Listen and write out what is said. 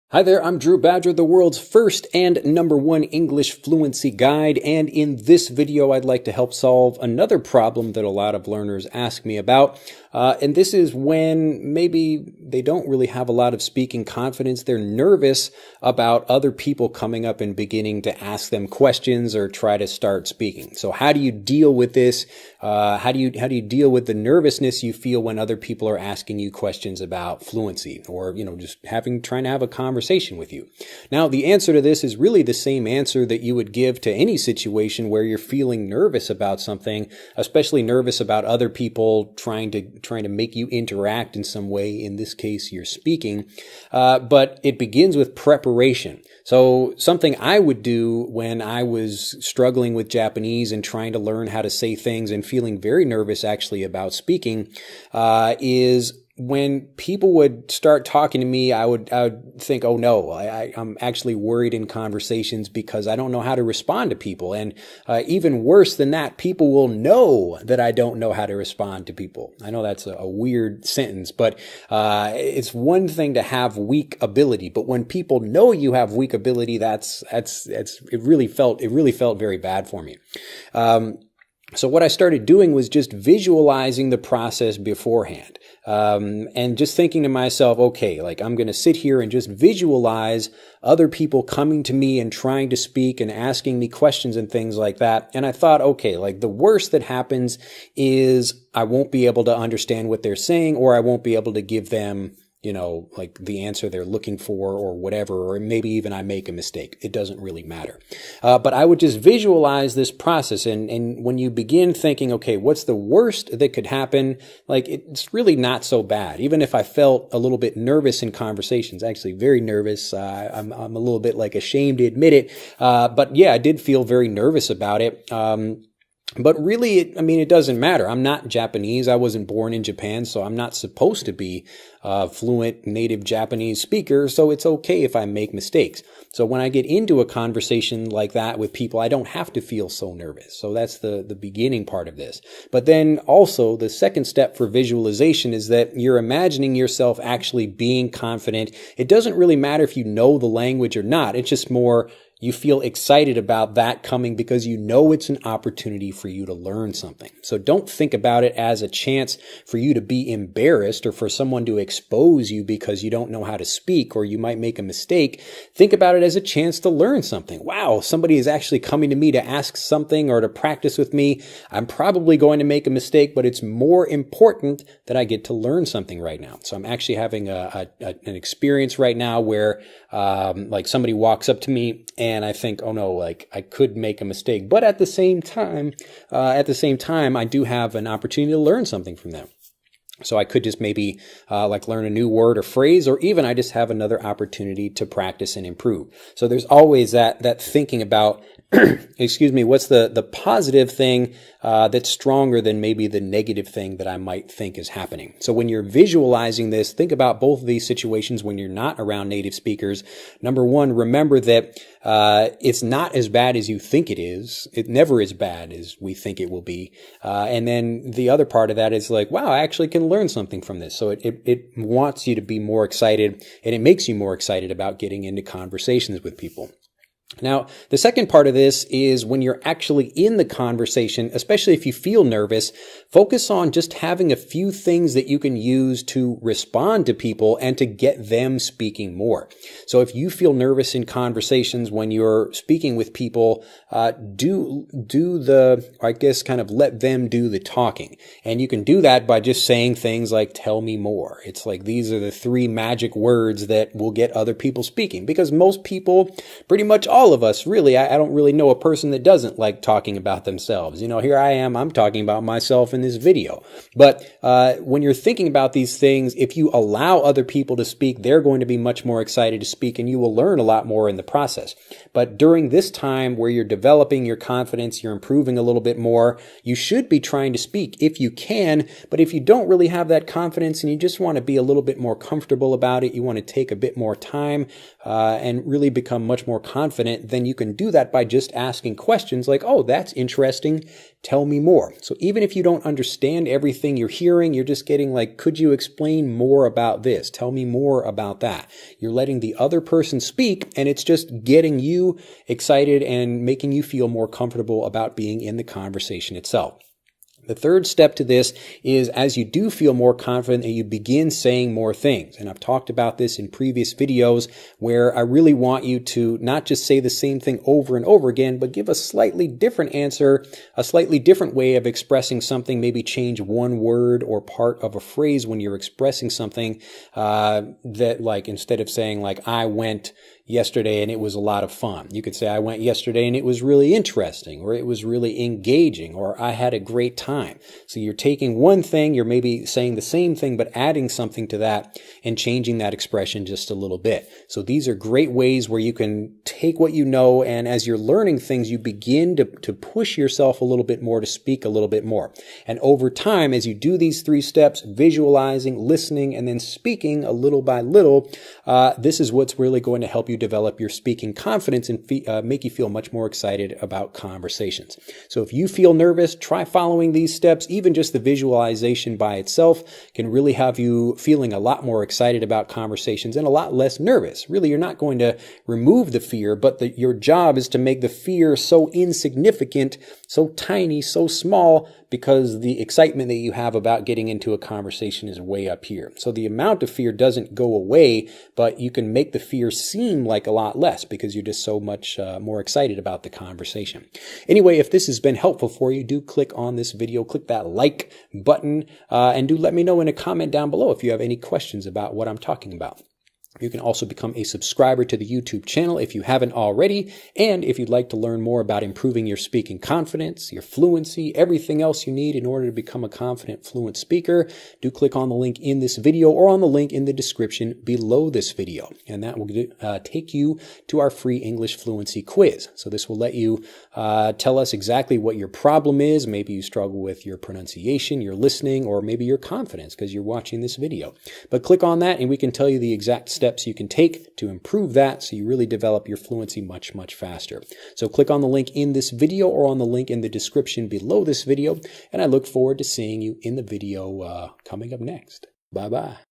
Hi there, I'm Drew Badger, the world's first and #1 English fluency guide, and in this video I'd like to help solve another problem that a lot of learners ask me about. And this is when maybe they don't really have a lot of speaking confidence. They're nervous about other people coming up and beginning to ask them questions or try to start speaking. So how do you deal with this? How do you deal with the nervousness you feel when other people are asking you questions about fluency or, just trying to have a conversation with you? Now, the answer to this is really the same answer that you would give to any situation where you're feeling nervous about something, especially nervous about other people trying to make you interact in some way. In this case, you're speaking, but it begins with preparation. So something I would do when I was struggling with Japanese and trying to learn how to say things and feeling very nervous actually about speaking, is when people would start talking to me, I would think, oh no, I'm actually worried in conversations because I don't know how to respond to people. And even worse than that, people will know that I don't know how to respond to people. I know that's a weird sentence, but it's one thing to have weak ability. But when people know you have weak ability, it really felt very bad for me. So what I started doing was just visualizing the process beforehand. And just thinking to myself, okay, I'm going to sit here and just visualize other people coming to me and trying to speak and asking me questions and things like that. And I thought, okay, the worst that happens is I won't be able to understand what they're saying, or I won't be able to give them the answer they're looking for or whatever, or maybe even I make a mistake. It doesn't really matter. But I would just visualize this process. And when you begin thinking, okay, what's the worst that could happen? It's really not so bad. Even if I felt a little bit nervous in conversations, actually very nervous. I'm a little bit ashamed to admit it. But yeah, I did feel very nervous about it. But really, it doesn't matter. I'm not Japanese. I wasn't born in Japan, so I'm not supposed to be a fluent native Japanese speaker, so it's okay if I make mistakes. So when I get into a conversation like that with people, I don't have to feel so nervous. So that's the beginning part of this. But then also the second step for visualization is that you're imagining yourself actually being confident. It doesn't really matter if you know the language or not. It's just more you feel excited about that coming because you know it's an opportunity for you to learn something. So don't think about it as a chance for you to be embarrassed or for someone to expose you because you don't know how to speak or you might make a mistake. Think about it as a chance to learn something. Wow, somebody is actually coming to me to ask something or to practice with me. I'm probably going to make a mistake, but it's more important that I get to learn something right now. So I'm actually having an experience right now where somebody walks up to me and I think, oh no, I could make a mistake. But at the same time, I do have an opportunity to learn something from them. So I could just maybe learn a new word or phrase, or even I just have another opportunity to practice and improve. So there's always that thinking about, excuse me, what's the positive thing that's stronger than maybe the negative thing that I might think is happening. So when you're visualizing this, think about both of these situations when you're not around native speakers. Number one, remember that it's not as bad as you think it is. It never is bad as we think it will be. And then the other part of that is wow, I actually can learn something from this. So it wants you to be more excited, and it makes you more excited about getting into conversations with people. Now, the second part of this is when you're actually in the conversation, especially if you feel nervous, focus on just having a few things that you can use to respond to people and to get them speaking more. So if you feel nervous in conversations when you're speaking with people, let them do the talking. And you can do that by just saying things like, tell me more. It's these are the 3 magic words that will get other people speaking, because most people, pretty much all of us, really, I don't really know a person that doesn't like talking about themselves. Here I am, I'm talking about myself in this video. But when you're thinking about these things, if you allow other people to speak, they're going to be much more excited to speak, and you will learn a lot more in the process. But during this time where you're developing your confidence, you're improving a little bit more, you should be trying to speak if you can. But if you don't really have that confidence and you just want to be a little bit more comfortable about it, you want to take a bit more time and really become much more confident, environment, then you can do that by just asking questions like, oh, that's interesting. Tell me more. So even if you don't understand everything you're hearing, you're just getting like, could you explain more about this? Tell me more about that. You're letting the other person speak, and it's just getting you excited and making you feel more comfortable about being in the conversation itself. The third step to this is as you do feel more confident and you begin saying more things. And I've talked about this in previous videos where I really want you to not just say the same thing over and over again, but give a slightly different answer, a slightly different way of expressing something, maybe change one word or part of a phrase when you're expressing something that like instead of saying like, I went yesterday and it was a lot of fun. You could say, I went yesterday and it was really interesting, or it was really engaging, or I had a great time. So you're taking one thing, you're maybe saying the same thing, but adding something to that and changing that expression just a little bit. So these are great ways where you can take what you know, and as you're learning things, you begin to push yourself a little bit more, to speak a little bit more. And over time, as you do these 3 steps, visualizing, listening, and then speaking a little by little, this is what's really going to help you develop your speaking confidence and make you feel much more excited about conversations. So if you feel nervous, try following these steps. Even just the visualization by itself can really have you feeling a lot more excited about conversations and a lot less nervous. Really, you're not going to remove the fear, but your job is to make the fear so insignificant, so tiny, so small, because the excitement that you have about getting into a conversation is way up here. So the amount of fear doesn't go away, but you can make the fear seem like a lot less because you're just so much more excited about the conversation. Anyway, if this has been helpful for you, do click on this video, click that like button, and do let me know in a comment down below if you have any questions about what I'm talking about. You can also become a subscriber to the YouTube channel if you haven't already. And if you'd like to learn more about improving your speaking confidence, your fluency, everything else you need in order to become a confident, fluent speaker, do click on the link in this video or on the link in the description below this video. And that will take you to our free English fluency quiz. So this will let you tell us exactly what your problem is. Maybe you struggle with your pronunciation, your listening, or maybe your confidence because you're watching this video. But click on that and we can tell you the exact steps you can take to improve that so you really develop your fluency much, much faster. So click on the link in this video or on the link in the description below this video, and I look forward to seeing you in the video coming up next. Bye-bye.